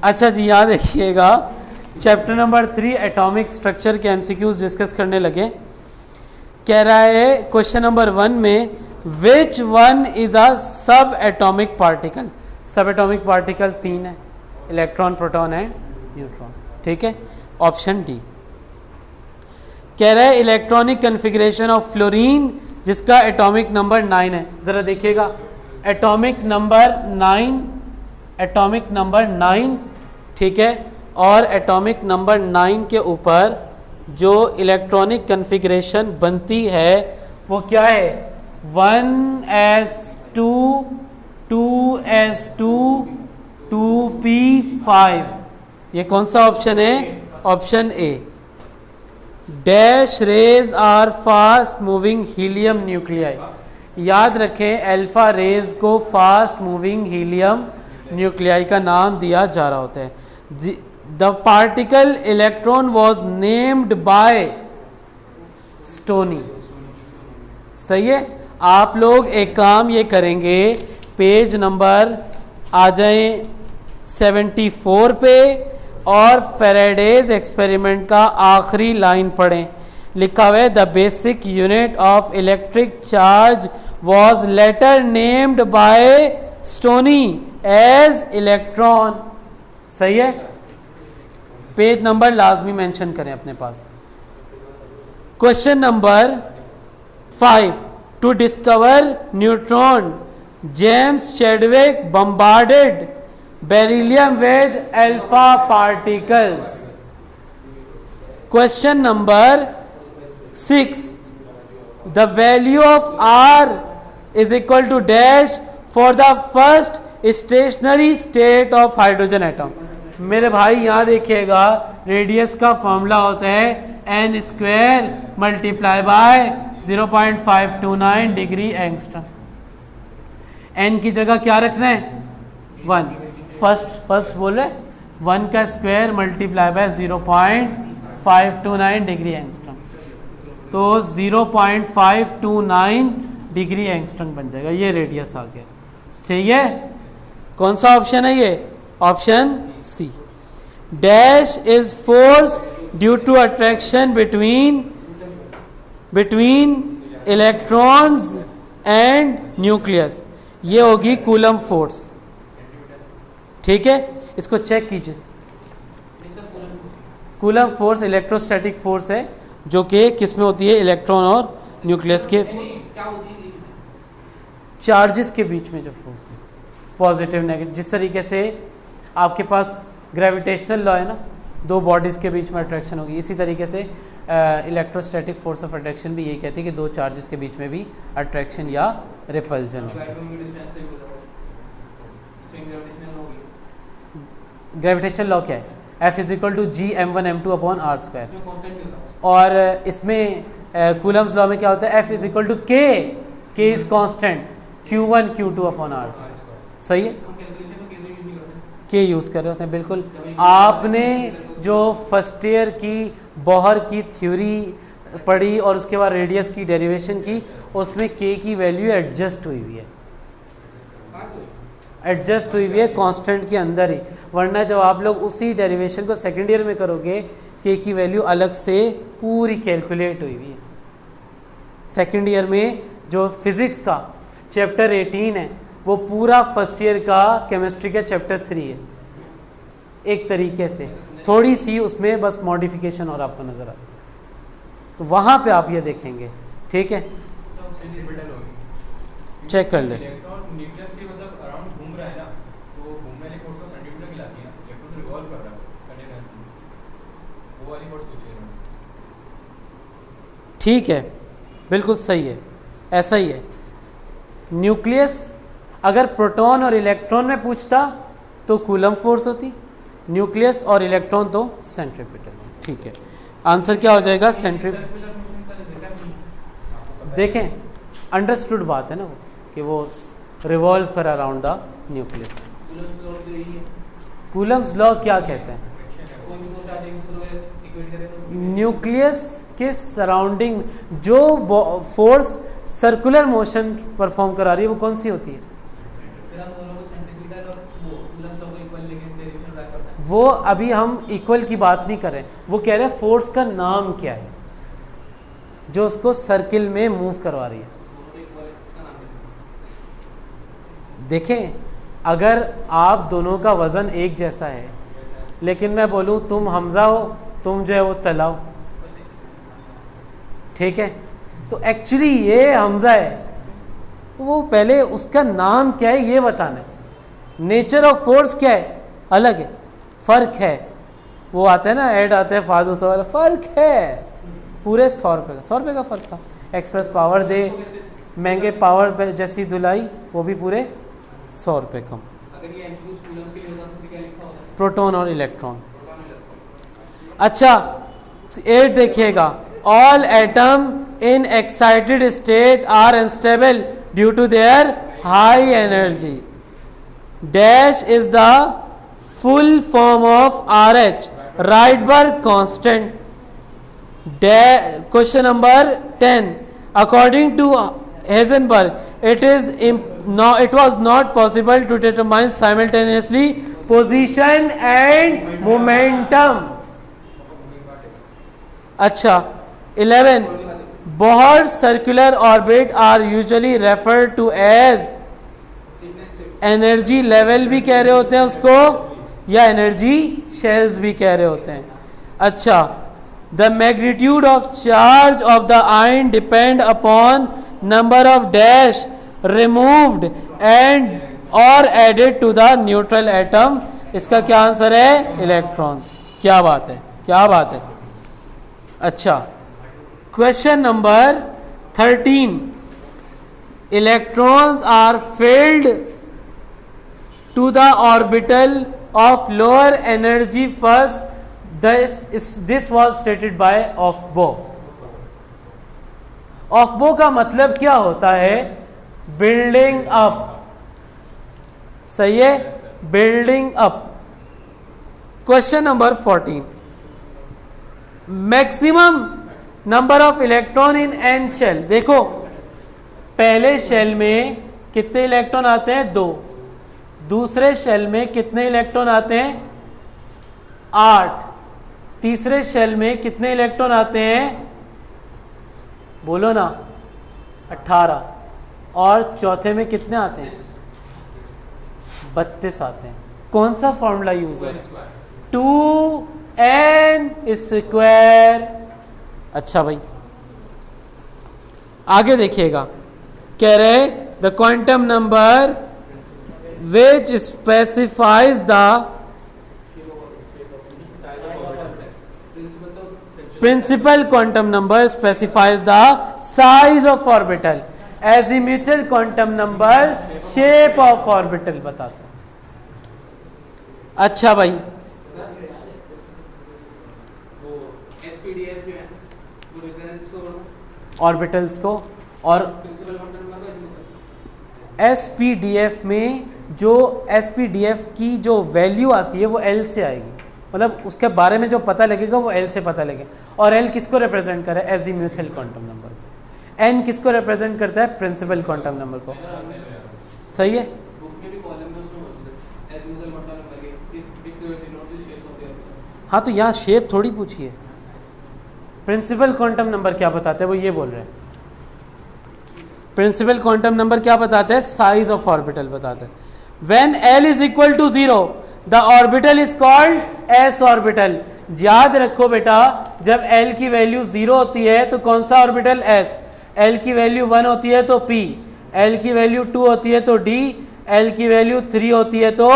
अच्छा जी, यहाँ देखिएगा चैप्टर नंबर 3 एटॉमिक स्ट्रक्चर के एमसीक्यूज डिस्कस करने लगे। कह रहा है क्वेश्चन नंबर 1 में विच वन इज अ सब एटॉमिक पार्टिकल। सब एटॉमिक पार्टिकल 3 है, इलेक्ट्रॉन, प्रोटॉन एंड न्यूट्रॉन। ठीक है, ऑप्शन डी। कह रहा है इलेक्ट्रॉनिक कन्फिग्रेशन ऑफ फ्लोरीन जिसका एटॉमिक नंबर 9 है। ज़रा देखिएगा, एटॉमिक नंबर 9, एटॉमिक नंबर 9, ठीक है, और एटॉमिक नंबर 9 के ऊपर जो इलेक्ट्रॉनिक कन्फिग्रेशन बनती है वो क्या है? 1s2 2s2 2p5। ये कौन सा ऑप्शन है? Option A. Dash rays are fast moving helium nuclei. याद रखें, अल्फा रेज को फास्ट मूविंग हीलियम न्यूक्लियाई का नाम दिया जा रहा होता है। The particle electron was named by Stoney. सही है। आप लोग एक काम ये करेंगे, पेज नंबर आ जाए 74 पे और फेराडेज एक्सपेरिमेंट का आखिरी लाइन पढ़ें। लिखा हुआ है the basic unit of electric charge was later named by Stoney as electron. सही है। पेज नंबर लाजमी मेंशन करें अपने पास। Question number 5, to discover neutron James Chadwick bombarded beryllium with alpha particles. Question number 6, the value of R is equal to dash for the first stationary state of hydrogen atom. मेरे भाई यहाँ देखिएगा, radius का formula होता है n square multiply by 0.529 degree angstrom. n की जगह क्या रखना है? 1। फर्स्ट बोल रहे 1 का square multiply by 0.529 degree angstrom, तो 0.529 डिग्री एंगस्ट्रम बन जाएगा। ये रेडियस आ गया। ठीक है, कौन सा ऑप्शन है ये? Option C. Dash is force due to attraction between electrons and nucleus. ये होगी कूलम फोर्स। ठीक है, इसको चेक कीजिए। कूलम फोर्स इलेक्ट्रोस्टैटिक फोर्स है जो कि किस में होती है? इलेक्ट्रॉन और न्यूक्लियस के चार्जेस के बीच में जो फोर्स है, पॉजिटिव नेगेटिव। जिस तरीके से आपके पास ग्रेविटेशनल लॉ है ना, दो बॉडीज़ के बीच में अट्रैक्शन होगी, इसी तरीके से इलेक्ट्रोस्टैटिक फोर्स ऑफ अट्रैक्शन भी यही कहती है कि दो चार्जेस के बीच में भी अट्रैक्शन या रिपल्जन हो। ग्रेविटेशनल लॉ क्या है? F is equal to G m1m2 upon R square. और इसमें कूलम्स लॉ में क्या होता है? F is equal to K is constant, Q1 Q2 upon R. सही है, के यूज़ कर रहे होते हैं। बिल्कुल, आपने जो फर्स्ट ईयर की बोहर की थ्योरी पढ़ी और उसके बाद रेडियस की डेरिवेशन की, उसमें के की वैल्यू एडजस्ट हुई हुई है, एडजस्ट हुई हुई है कांस्टेंट के अंदर ही। वरना जब आप लोग उसी डेरिवेशन को सेकेंड ईयर में करोगे, के की वैल्यू अलग से पूरी कैलकुलेट हुई हुई है। सेकेंड ईयर में जो फिज़िक्स का चैप्टर 18 है, वो पूरा फर्स्ट ईयर का केमिस्ट्री का चैप्टर 3 है। एक तरीके से थोड़ी सी उसमें बस मॉडिफिकेशन और आपको नज़र आता है, तो वहाँ पे आप ये देखेंगे। ठीक है, चेक कर ले। ठीक है, बिल्कुल सही है, ऐसा ही है। न्यूक्लियस अगर प्रोटॉन और इलेक्ट्रॉन में पूछता तो कूलम फोर्स होती, न्यूक्लियस और इलेक्ट्रॉन तो सेंट्रीपिटल। ठीक है, आंसर क्या हो जाएगा? सेंट्रीपिटल। देखें, अंडरस्टूड बात है ना वो, कि वो रिवॉल्व कर around the nucleus. Coulomb's law क्या कहते हैं? न्यूक्लियस के सराउंडिंग जो फोर्स सर्कुलर मोशन परफॉर्म करा रही है वो कौन सी होती है? वो अभी हम इक्वल की बात नहीं कर रहे, वो कह रहे हैं फोर्स का नाम क्या है जो उसको सर्किल में मूव करवा रही है। देखें, अगर आप दोनों का वजन एक जैसा है, लेकिन मैं बोलूं तुम हमजा हो, तुम जो है वो तला हो, ठीक है, तो एक्चुअली ये हमजा है, वो पहले उसका नाम क्या है ये बताना है। नेचर ऑफ फोर्स क्या है, अलग है, फर्क है। वो आता है ना, ऐड आता है फाजू सवाल, फर्क है पूरे 100 रुपये का, 100 रुपये का फर्क था। एक्सप्रेस पावर दे, महंगे पावर पे जैसी धुलाई, वो भी पूरे 100 रुपये कम। प्रोटॉन और इलेक्ट्रॉन। अच्छा, 8 देखिएगा, all atom in excited state are unstable due to their high energy. Dash is the full form of RH, Rydberg constant. Question number 10. According to Heisenberg, it was not possible to determine simultaneously position and momentum. अच्छा, 11. Bohr's circular orbit are usually referred to as energy level भी कह रहे होते हैं उसको, या energy shells भी कह रहे होते हैं। अच्छा, the magnitude of charge of the ion depend upon number of dash removed and or added to the neutral atom। इसका क्या आंसर है, इलेक्ट्रॉन्स। क्या बात है, क्या बात है। अच्छा, question number 13, electrons are filled to the orbital of lower energy first। This was stated by Aufbau। Aufbau का मतलब क्या होता है, बिल्डिंग अप, सही है, building up. Question number 14, maximum number of electron in n shell. देखो, पहले shell में कितने इलेक्ट्रॉन आते हैं, 2। दूसरे शेल में कितने इलेक्ट्रॉन आते हैं, 8। तीसरे शेल में कितने इलेक्ट्रॉन आते हैं, बोलो ना, 18। और चौथे में कितने आते हैं, 32 आते हैं। कौन सा फॉर्मूला यूज है, 2n स्क्वायर। अच्छा भाई, आगे देखिएगा, कह रहे the quantum number which specifies the principal quantum number specifies the size of orbital। azimuthal quantum number shape of orbital बताता है। अच्छा भाई, ऑर्बिटल्स को, और SPDF में जो SPDF की जो वैल्यू आती है वो L से आएगी, मतलब उसके बारे में जो पता लगेगा वो L से पता लगेगा। और L किसको रिप्रेजेंट करे, एजीम्यूथल क्वांटम नंबर। N किसको रिप्रेजेंट करता है, प्रिंसिपल क्वांटम नंबर को। सही है, हाँ, तो यहाँ शेप थोड़ी पूछी है, प्रिंसिपल क्वांटम नंबर क्या बताते हैं, वो ये बोल रहे हैं। प्रिंसिपल क्वांटम नंबर क्या बताते हैं, साइज ऑफ ऑर्बिटल बताते हैं। When L is equal to 0 the orbital is called S orbital. याद रखो बेटा, जब L की वैल्यू 0 होती है तो कौन सा ऑर्बिटल, S। L की वैल्यू 1 होती है तो P, L की वैल्यू 2 होती है तो D, L की वैल्यू 3 होती है तो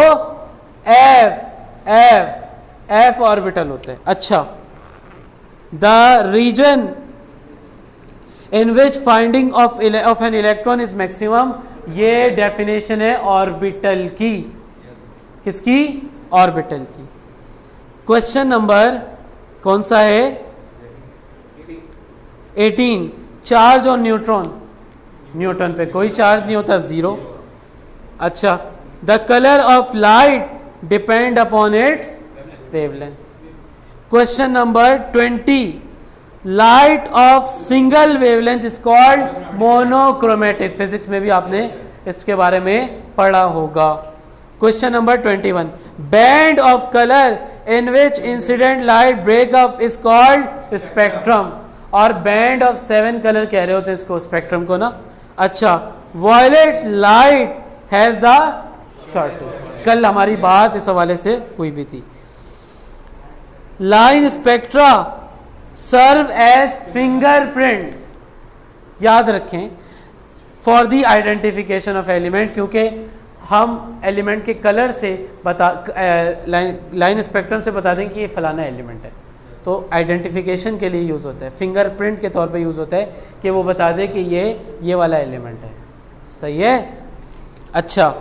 F ऑर्बिटल होते हैं। अच्छा, the region in which finding of an electron is maximum, ये डेफिनेशन है ऑर्बिटल की। किसकी, ऑर्बिटल की। क्वेश्चन नंबर कौन सा है, 18, चार्ज और न्यूट्रॉन। न्यूट्रॉन पे कोई चार्ज नहीं होता, 0। अच्छा, the colour of light depend upon its wavelength. Question number 20, light of single wavelength is called monochromatic. Physics में भी आपने इसके बारे में पढ़ा होगा। Question number 21, band of colour in which incident light break up is called spectrum. और band of 7 colour कह रहे होते हैं इसको, स्पेक्ट्रम को ना। अच्छा, violet light has the short. कल हमारी बात इस हवाले से हुई भी थी। Line spectra serve as fingerprint, याद रखें, for the identification of element, क्योंकि हम एलिमेंट के कलर से लाइन स्पेक्ट्रम से बता दें कि ये फलाना एलिमेंट है, तो आइडेंटिफिकेशन के लिए यूज़ होता है। फिंगरप्रिंट के तौर पे यूज़ होता है कि वो बता दे कि ये वाला एलिमेंट है। सही है। अच्छा,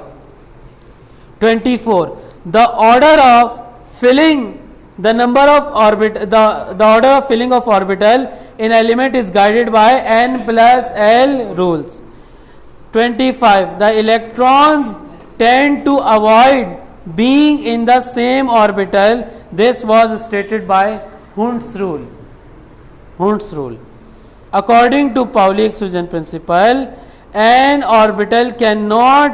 24, the order of filling the number of the order of filling of orbital in element is guided by n plus l rules. 25, the electrons tend to avoid being in the same orbital. This was stated by Hund's rule. Hund's rule. According to Pauli exclusion principle, an orbital cannot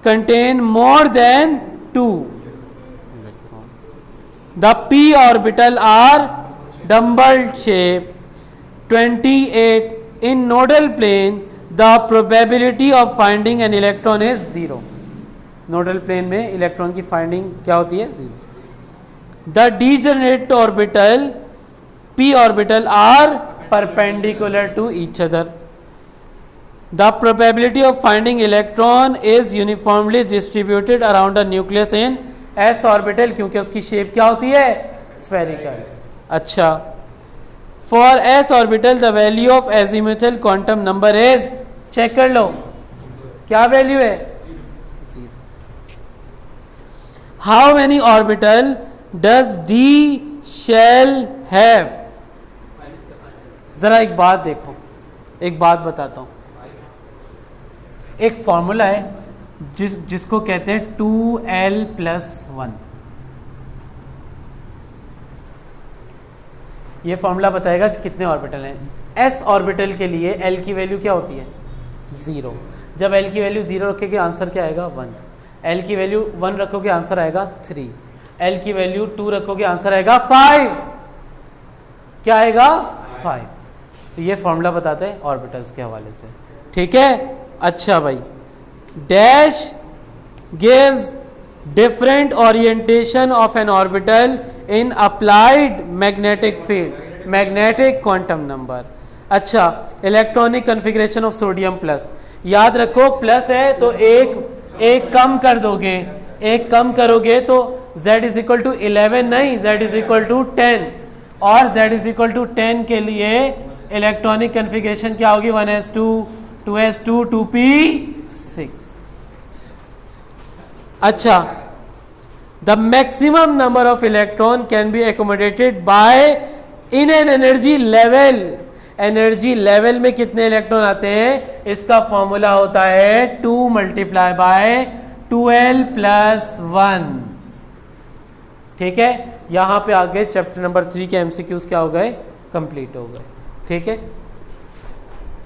contain more than 2. The p orbital are dumbbell shape. 28, in nodal plane the probability of finding an electron is 0. Nodal plane में electron की finding क्या होती है? 0. The degenerate orbital p orbital are perpendicular to each other. The probability of finding electron is uniformly distributed around a nucleus in s orbital, क्योंकि उसकी shape क्या होती है? स्फेरिकल. अच्छा, for s orbital the value of azimuthal quantum number is, check कर लो क्या value है? 0. How many orbital does d shell have? जरा एक बात देखो, एक बात बताता हूं. एक फॉर्मूला है जिसको कहते हैं 2l+1. ये फॉर्मूला बताएगा कि कितने ऑर्बिटल हैं. s ऑर्बिटल के लिए l की वैल्यू क्या होती है? 0. जब l की वैल्यू 0 रखोगे आंसर क्या आएगा? 1. l की वैल्यू 1 रखोगे आंसर आएगा 3. l की वैल्यू 2 रखोगे आंसर आएगा 5. क्या आएगा? 5. तो ये फॉर्मूला बताते हैं ऑर्बिटल्स के हवाले से. ठीक है. अच्छा भाई, dash gives different orientation of an orbital in applied magnetic field, magnetic quantum number. अच्छा, electronic configuration of sodium plus. याद रखो प्लस है तो एक कम कर दोगे, एक कम करोगे तो z इज इक्वल टू 11 नहीं, z इज इक्वल टू 10. और z इज इक्वल टू 10 के लिए इलेक्ट्रॉनिक कन्फिग्रेशन क्या होगी? 1s2 2s2 2p6. अच्छा, the maximum number of electron can be accommodated by in an energy level. Energy level में कितने electron आते हैं? इसका फॉर्मूला होता है 2 × 2l+1. ठीक है. यहां पे आगे चैप्टर नंबर 3 के एमसीक्यूज क्या हो गए? कंप्लीट हो गए. ठीक है.